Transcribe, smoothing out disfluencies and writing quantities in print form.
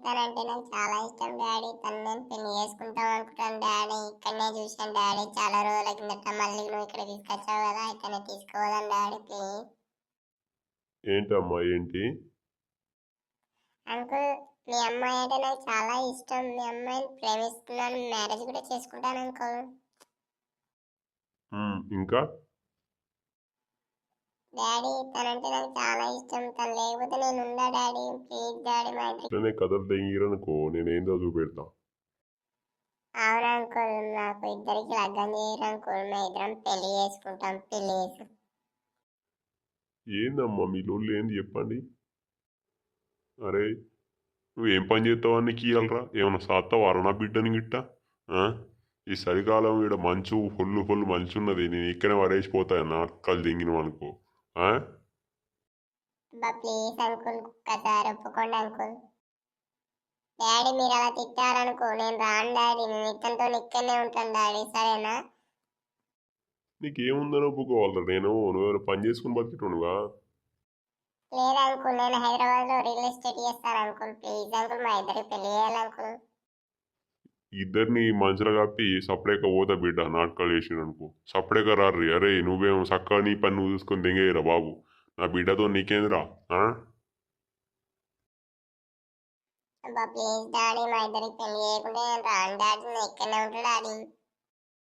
తనంటే నాకు చాలా ఇష్టం డాడీ. తను నేను పెళ్లి చేసుకుంటాం అనుకుంటాను డాడీ. ఇక్కడనే చూసాను డాడీ చాలా రోజుల కిందట. మళ్ళీ నువ్వు ఇక్కడ తీసుకొచ్చావు కదా, ఇక్కడనే తీసుకోవదాం డాడీ ప్లీజ్. ఏంటమ్మా ఏంటి? అంకుల్, మీ అమ్మాయి అంటే నాకు చాలా ఇష్టం. మీ అమ్మాయిని ప్రేమిస్తున్నాను, మ్యారేజ్ కూడా చేసుకుంటాను అంకుల్. ఇంకా డాడీ తనంటే నాకు చాలా ఇష్టం. తను లేకపోతే నేను ఉండా డాడీ. ప్లీజ్ డాడీ మా ఇద్దరికి. ఇట్లనే కథలు తెంగిరనుకో నేనేందో చూపెడతా. అవును అంకుల్, నాకు ఇద్దరికి లగ్గం చేయరు అంకుల్. మా ఇద్దరం పెళ్లి చేసుకుంటాం ప్లీజ్. ఏందమ్మా మీ లోళ్ళు ఏంది చెప్పండి. అరే నువ్వేం పని చేస్తావని నీకు ఇయ్యాలరా? ఏమన్నా సాత్తావారా నా బిడ్డని గిట్ట? ఆ? ఈ చలికాలం ఈడ మంచు ఫుల్ మంచు ఉన్నది. నేను ఇక్కడే వరేసిపోతా నాటకాలు దింగినవు అనుకో. ప్లీజ్ అంకుల్, ఒక్కసారి ఒప్పుకోండి అంకుల్. డాడీ మీరు అలా తిట్టారనుకో నేను రాను డాడీ. నేను ఇతనితో ఇక్కడనే ఉంటాను డాడీ, సరేనా? నీకేముందని ఒప్పుకోవాలరా? నువ్వేమైనా పని చేసుకుని బతికేటోనుగా? లేదు అంకుల్, నేను హైదరాబాద్ లో రియల్ ఎస్టేట్ చేస్తాను అంకుల్. ప్లీజ్ అంకుల్, మా ఇద్దరికి పెళ్లి చేయాలి అంకుల్. ఇద్దరిని మంచిగా కప్పి సపరేట్గా పోతా బిడ్డ నాటకాలు చేసిరనుకో. సపరేట్గా రారు. అరే నువ్వేమో చక్కగా నీ పని నువ్వు చూసుకొని దెంగేయరా బాబు. నా బిడ్డతో నీకేందిరా? ప్లీజ్ డాడీ, మా ఇద్దరికి పెళ్లి చేయకుంటే నేను రాను డాడీ. నేను ఇక్కడనే ఉంటాను డాడీ.